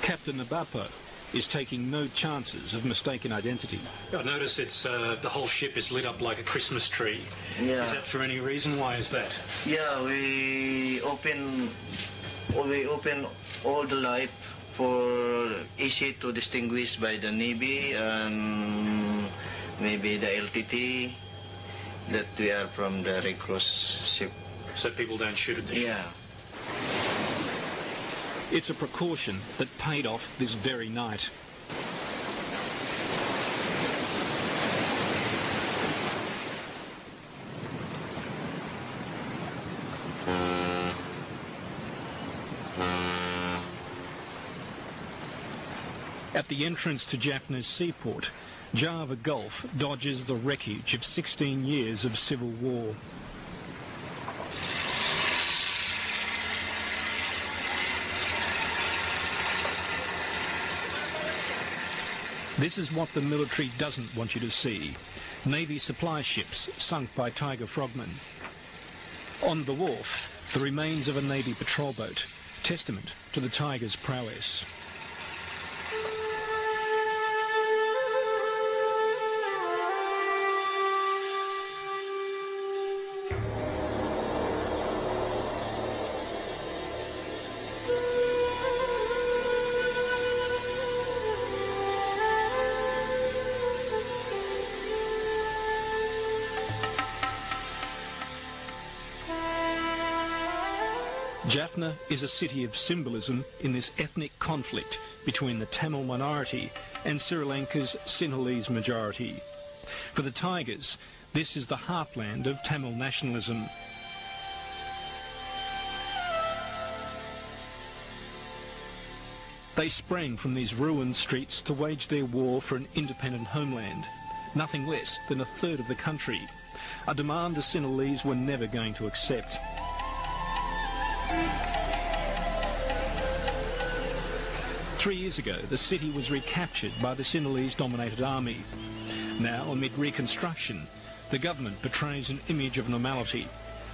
Captain Nabapo is taking no chances of mistaken identity. I notice it's the whole ship is lit up like a Christmas tree. Yeah. Is that for any reason? Why is that? Yeah, we open all the light for easy to distinguish by the Navy and maybe the LTT that we are from the Red Cross ship. So people don't shoot at the ship? Yeah. It's a precaution that paid off this very night. At the entrance to Jaffna's seaport, Java Gulf dodges the wreckage of 16 years of civil war. This is what the military doesn't want you to see. Navy supply ships sunk by Tiger frogmen. On the wharf, the remains of a Navy patrol boat, testament to the Tiger's prowess. Jaffna is a city of symbolism in this ethnic conflict between the Tamil minority and Sri Lanka's Singhalese majority. For the Tigers, this is the heartland of Tamil nationalism. They sprang from these ruined streets to wage their war for an independent homeland, nothing less than a third of the country, a demand the Singhalese were never going to accept. 3 years ago, the city was recaptured by the Singhalese-dominated army. Now, amid reconstruction, the government portrays an image of normality,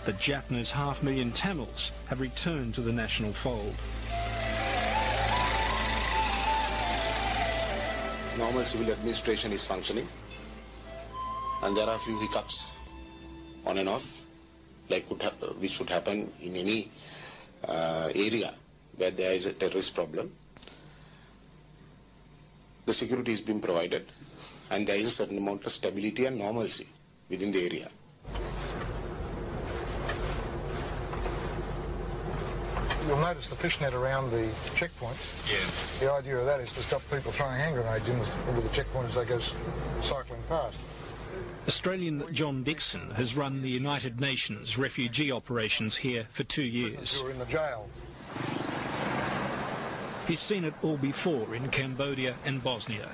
that Jaffna's 500,000 Tamils have returned to the national fold. Normal civil administration is functioning, and there are a few hiccups on and off, like which would happen in any area where there is a terrorist problem. The security is being provided, and there is a certain amount of stability and normalcy within the area. You'll notice the fishnet around the checkpoint. Yeah. The idea of that is to stop people throwing hand grenades into the checkpoint as they go cycling past. Australian John Dixon has run the United Nations refugee operations here for 2 years. Who are in the jail. He's seen it all before in Cambodia and Bosnia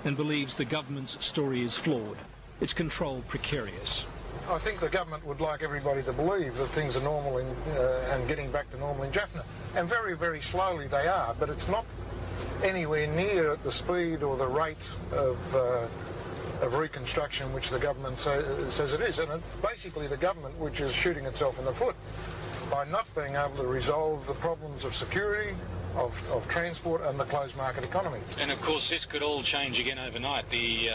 and believes the government's story is flawed, its control precarious. I think the government would like everybody to believe that things are normal and getting back to normal in Jaffna. And very, very slowly they are, but it's not anywhere near at the speed or the rate of reconstruction which the government says it is. And basically the government which is shooting itself in the foot by not being able to resolve the problems of security, of transport and the closed market economy. And of course this could all change again overnight. The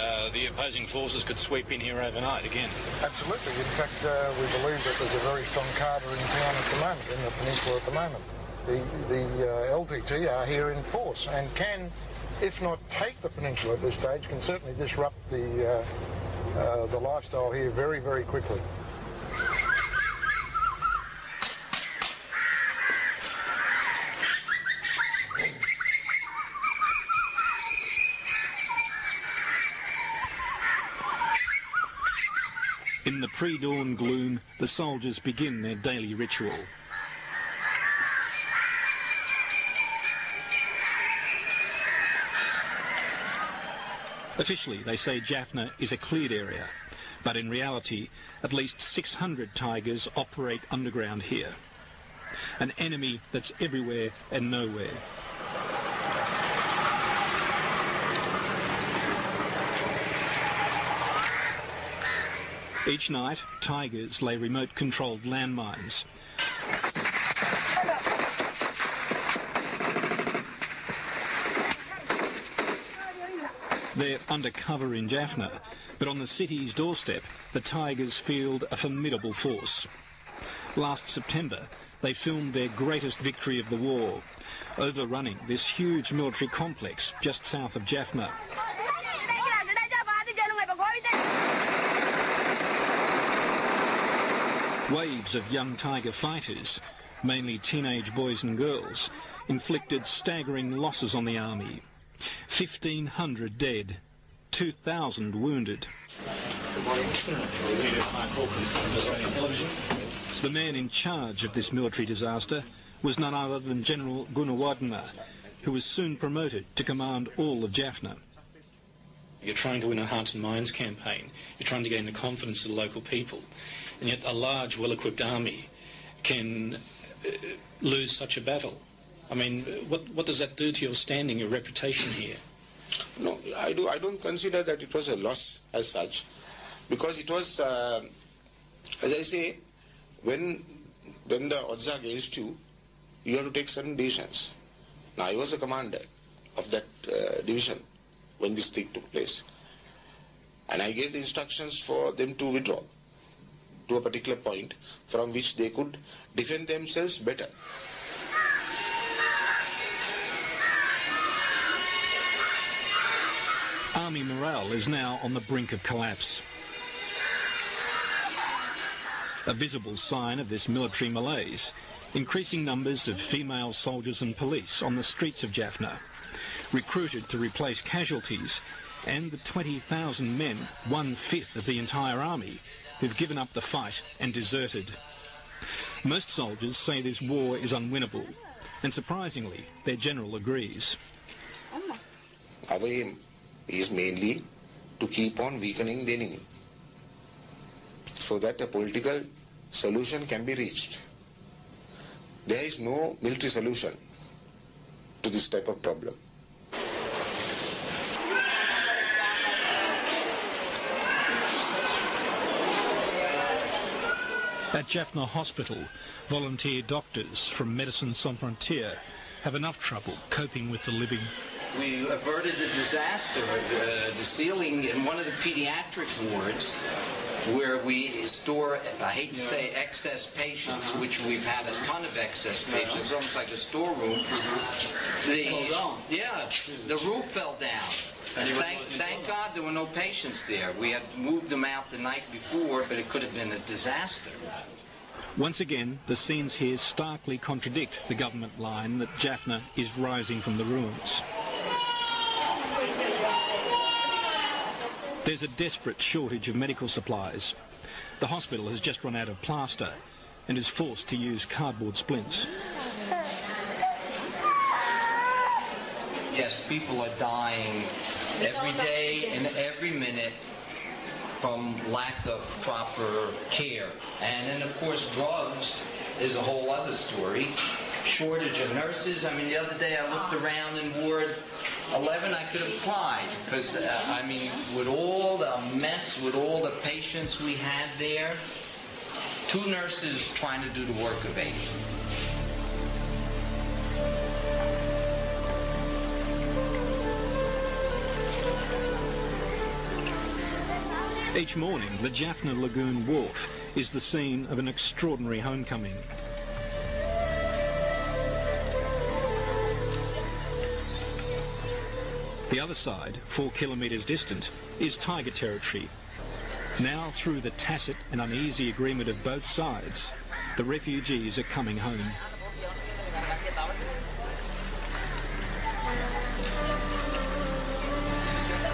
opposing forces could sweep in here overnight again. Absolutely. In fact, we believe that there's a very strong cadre in town at the moment, in the peninsula at the moment. The LTT are here in force and can, if not take the peninsula at this stage, can certainly disrupt the lifestyle here very, very quickly. In the pre-dawn gloom, the soldiers begin their daily ritual. Officially, they say Jaffna is a cleared area, but in reality, at least 600 Tigers operate underground here. An enemy that's everywhere and nowhere. Each night, Tigers lay remote-controlled landmines. They're undercover in Jaffna, but on the city's doorstep, the Tigers field a formidable force. Last September, they filmed their greatest victory of the war, overrunning this huge military complex just south of Jaffna. Waves of young Tiger fighters, mainly teenage boys and girls, inflicted staggering losses on the army. 1,500 dead, 2,000 wounded. The man in charge of this military disaster was none other than General Gunawardena, who was soon promoted to command all of Jaffna. You're trying to win a hearts and minds campaign. You're trying to gain the confidence of the local people. And yet a large, well-equipped army can lose such a battle. I mean, what does that do to your standing, your reputation here? No, I don't consider that it was a loss as such, because it was, as I say, when the odds are against you, you have to take certain decisions. Now, I was the commander of that division when this thing took place, and I gave the instructions for them to withdraw to a particular point from which they could defend themselves better. Army morale is now on the brink of collapse. A visible sign of this military malaise, increasing numbers of female soldiers and police on the streets of Jaffna, recruited to replace casualties, and the 20,000 men, 1/5 of the entire army, who've given up the fight and deserted. Most soldiers say this war is unwinnable, and surprisingly, their general agrees. Our aim is mainly to keep on weakening the enemy, so that a political solution can be reached. There is no military solution to this type of problem. At Jaffna Hospital, volunteer doctors from Medicine Sans Frontières have enough trouble coping with the living. We averted the disaster of the ceiling in one of the pediatric wards where we store, I hate to say, excess patients, which we've had a ton of excess patients, almost like a storeroom. The roof fell down. And thank God there were no patients there. We had moved them out the night before, but it could have been a disaster. Once again, the scenes here starkly contradict the government line that Jaffna is rising from the ruins. There's a desperate shortage of medical supplies. The hospital has just run out of plaster and is forced to use cardboard splints. Yes, people are dying every day and every minute from lack of proper care. And then, of course, drugs is a whole other story. Shortage of nurses. I mean, the other day I looked around in Ward 11, I could have cried because, I mean, with all the mess, with all the patients we had there, 2 nurses trying to do the work of 8. Each morning, the Jaffna Lagoon Wharf is the scene of an extraordinary homecoming. The other side, 4 kilometres distant, is Tiger territory. Now, through the tacit and uneasy agreement of both sides, the refugees are coming home.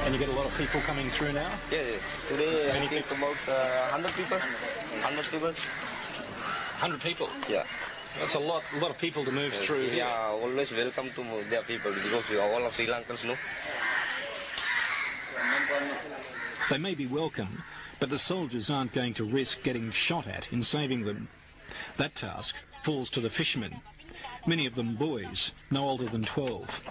And you get a lot of people coming through now? Yes. Today I think about 100 people. 100 people. 100 people? Yeah. That's a lot of people to move through here. Yeah, always welcome to their people because we are all Sri Lankans, no? They may be welcome, but the soldiers aren't going to risk getting shot at in saving them. That task falls to the fishermen, many of them boys, no older than 12.